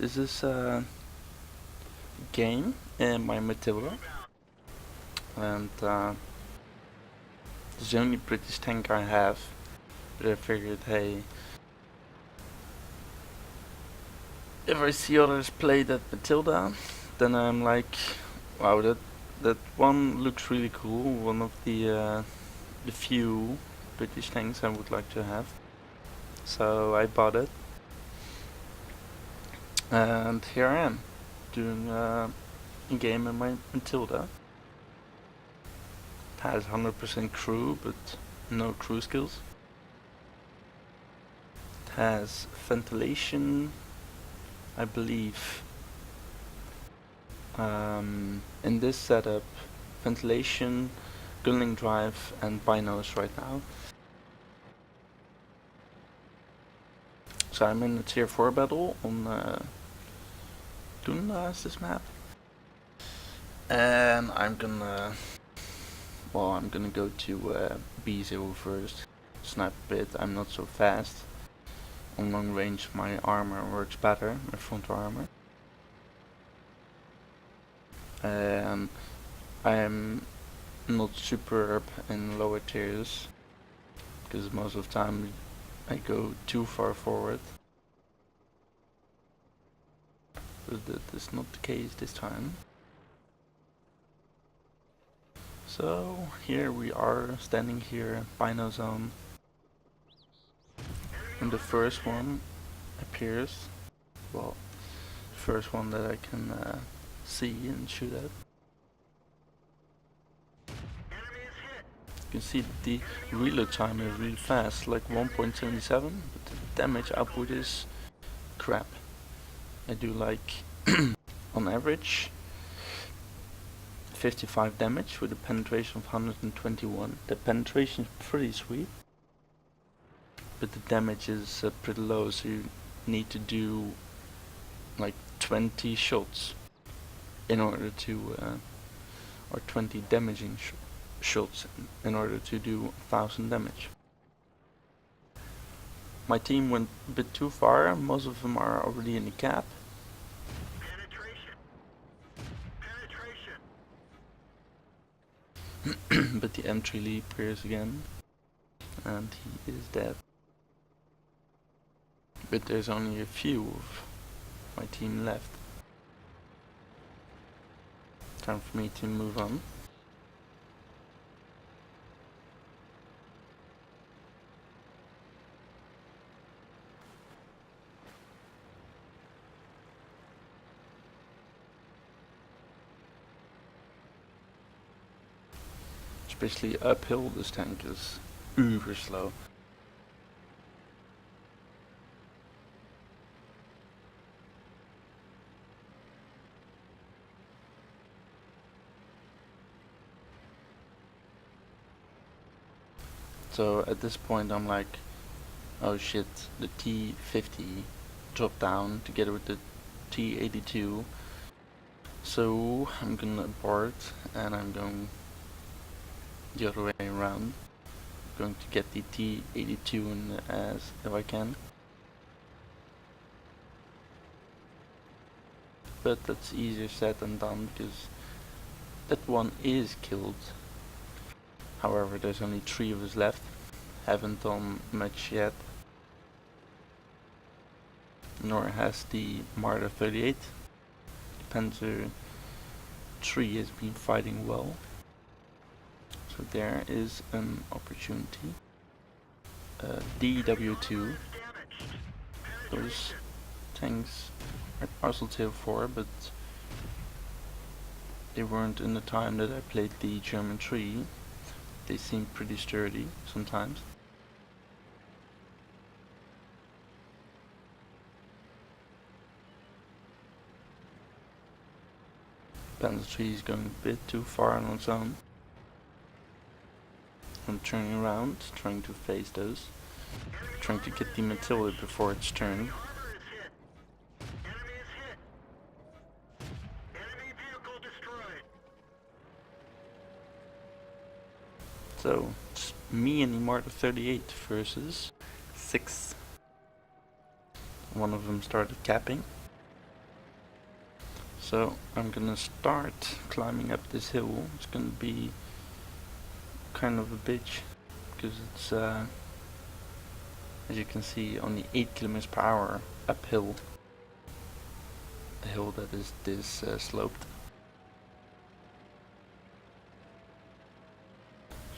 This is a game in my Matilda, and it's the only British tank I have, but I figured, hey, if I see others play that Matilda, then I'm like, wow, that one looks really cool, one of the few British tanks I would like to have. So I bought it, and here I am, doing a game in my Matilda. It has 100% crew, but no crew skills. It has ventilation, I believe. In this setup, ventilation, gunning drive, and binos right now. So I'm in a tier 4 battle on Tunda is this map. And I'm gonna go to B0 first. Snipe a bit, I'm not so fast. On long range my armor works better, my front armor. I'm not superb in lower tiers, because most of the time I go too far forward. But that is not the case this time. So here we are, standing here, Bino zone. And the first one appears, well, the first one that I can see and shoot at. You can see that the reload time is really fast, like 1.77, but the damage output is crap. I do like, on average, 55 damage with a penetration of 121. The penetration is pretty sweet, but the damage is pretty low, so you need to do like 20 shots in order to, or 20 damaging shots in order to do 1000 damage. My team went a bit too far, most of them are already in the cap. But the M3 lead appears again, and he is dead. But there's only a few of my team left. Time for me to move on. Especially uphill, this tank is uber slow. So at this point I'm like, oh shit, the T50 dropped down together with the T82. So I'm gonna abort and I'm going the other way around. I'm going to get the T82 in the ass if I can. But that's easier said than done, because that one is killed. However, there's only 3 of us left. Haven't done much yet. Nor has the Marder 38. The Panzer 3 has been fighting well. So there is an opportunity. DW2. Those tanks are also tier 4, but they weren't in the time that I played the German 3. They seem pretty sturdy sometimes. Panzer 3 is going a bit too far on its own. I'm turning around, trying to face those. Trying to get the Matilda before its turn. So, it's me and the Marder 38 versus 6. One of them started capping. So I'm gonna start climbing up this hill. It's gonna be kind of a bitch because it's as you can see only 8 kilometers per hour uphill. A hill that is this sloped.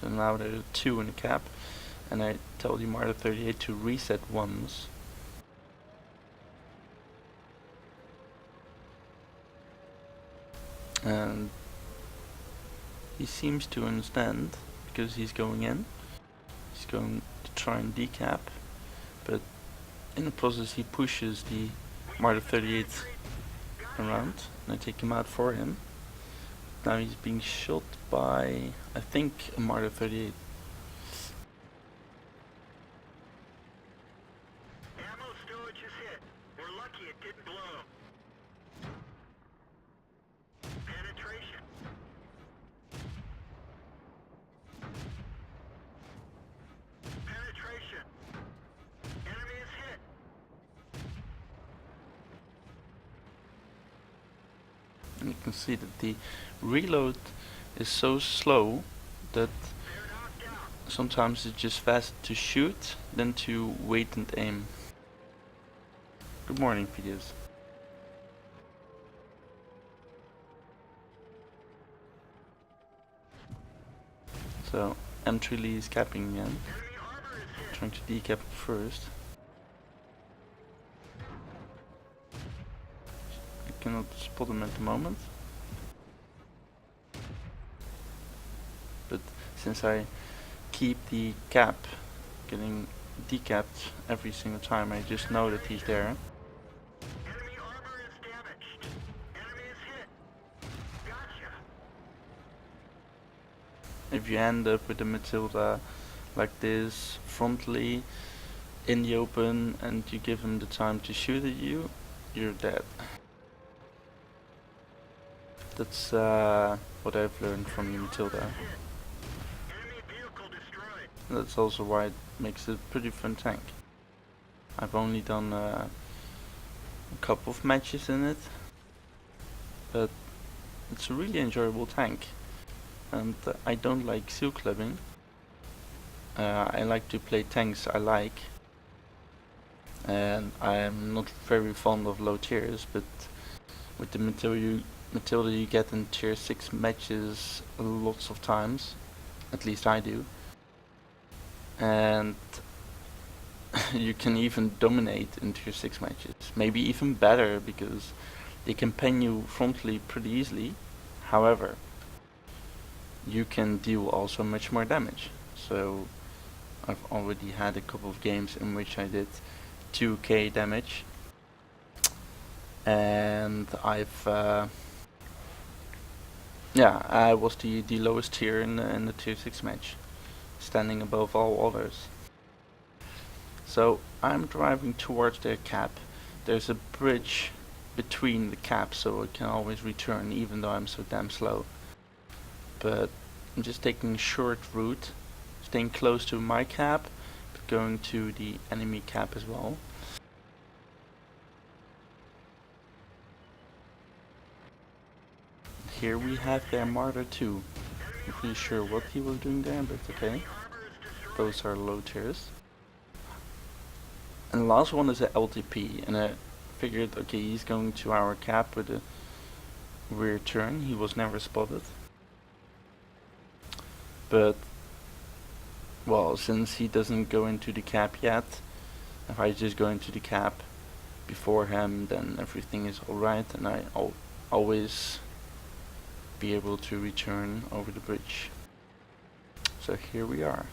So now there are 2 in the cap, and I told the Marder 38 to reset once. And he seems to understand because he's going in. He's going to try and decap, but in the process he pushes the Marder 38 around, and I take him out for him. Now he's being shot by, I think, a Marder 38. Ammo storage is hit. We're lucky it didn't blow. Penetration. Penetration. Enemy is hit. And you can see that the reload is so slow that They're knocked out. sometimes it's just faster to shoot than to wait and aim. Good morning, PDS. So M3 Lee is capping again, Enemy armor is hit. trying to decap first. I cannot spot him at the moment. But since I keep the cap getting decapped every single time, I just know that he's there. Enemy armor is damaged. Enemy is hit. Gotcha. If you end up with a Matilda like this, frontally, in the open, and you give him the time to shoot at you, you're dead. That's what I've learned from the Matilda. Enemy vehicle destroyed. That's also why it makes it a pretty fun tank. I've only done a couple of matches in it, but it's a really enjoyable tank. And I don't like seal clubbing. I like to play tanks I like, and I'm not very fond of low tiers, but with the Matilda you get in tier 6 matches lots of times, at least I do, and you can even dominate in tier 6 matches, maybe even better because they can pen you frontally pretty easily. However, you can deal also much more damage. So I've already had a couple of games in which I did 2k damage, and I was the lowest tier in the tier 6 match, standing above all others. So I'm driving towards their cap. There's a bridge between the caps, so I can always return even though I'm so damn slow. But I'm just taking a short route, staying close to my cap, but going to the enemy cap as well. Here we have their Marder 2. Not really sure what he was doing there, but okay. Those are low tiers. And the last one is a LTP, and I figured, okay, he's going to our cap with a rear turn. He was never spotted. But, well, since he doesn't go into the cap yet, if I just go into the cap before him, then everything is alright, and I'll always be able to return over the bridge. So here we are.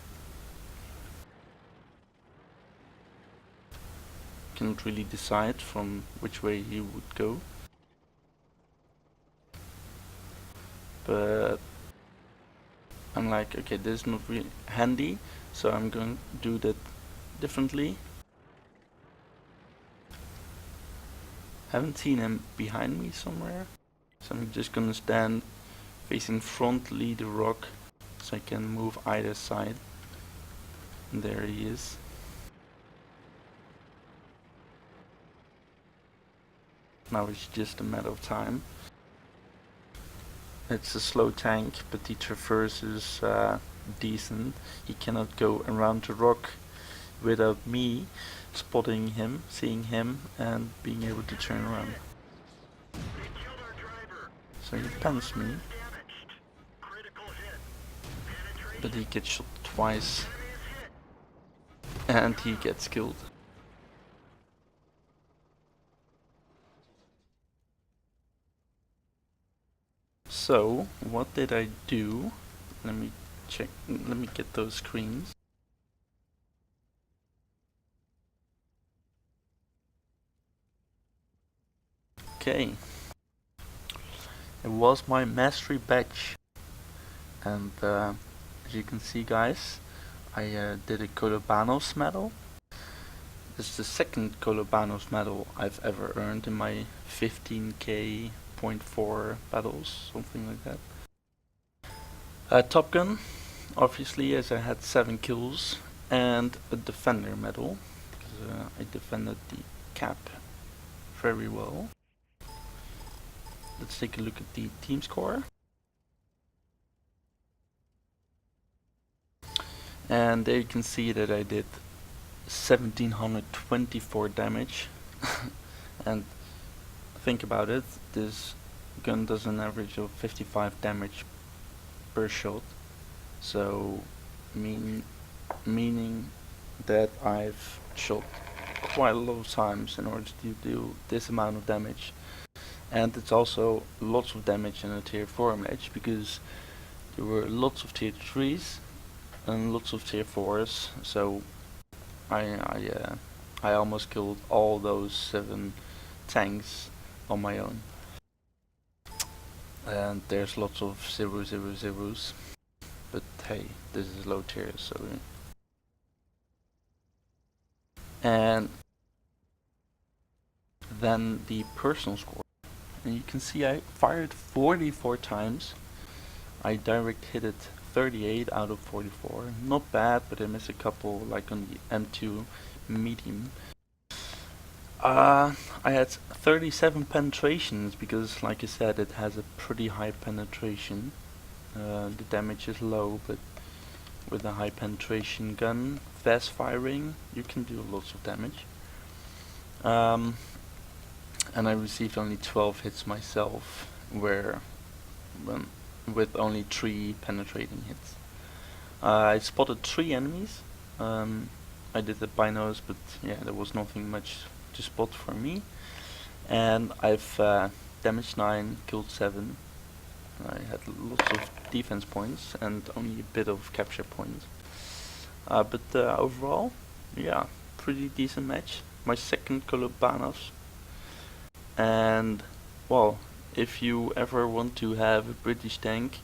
Cannot really decide from which way he would go, but I'm like, okay, this is not really handy, so I'm going to do that differently. Haven't seen him behind me somewhere, so I'm just gonna stand facing frontally the rock so I can move either side. And there he is. Now it's just a matter of time. It's a slow tank, but the traverse is decent. He cannot go around the rock without me spotting him, seeing him, and being able to turn around. They killed our driver. So he pens me, Damaged. Critical hit. Penetration. but he gets shot twice, Enemy is hit. and he gets killed. So, what did I do? Let me check, let me get those screens. Okay. It was my mastery badge, and as you can see, guys, I did a Kolobanov's medal. This is the second Kolobanov's medal I've ever earned in my 15k .4 battles, something like that. Top Gun, obviously, as I had 7 kills, and a defender medal, because I defended the cap very well. Let's take a look at the team score. And there you can see that I did 1724 damage. And think about it, this gun does an average of 55 damage per shot. So meaning that I've shot quite a lot of times in order to do this amount of damage. And it's also lots of damage in a tier 4 match, because there were lots of tier 3s and lots of tier 4s, so I almost killed all those 7 tanks on my own. And there's lots of 000s, but hey, this is low tier, so... And then the personal score. And you can see I fired 44 times. I direct hit it 38 out of 44. Not bad, but I missed a couple, like on the M2 medium. I had 37 penetrations, because like I said, it has a pretty high penetration. The damage is low, but with a high penetration gun, fast firing, you can do lots of damage. And I received only 12 hits myself, with only 3 penetrating hits. I spotted 3 enemies. I did it by nose, but yeah, there was nothing much to spot for me. And I've damaged 9, killed 7. I had lots of defense points and only a bit of capture points. But overall, yeah, pretty decent match. My second Kolobanov's. And well, if you ever want to have a British tank,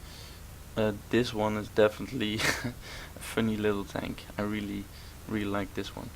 this one is definitely a funny little tank. I really like this one.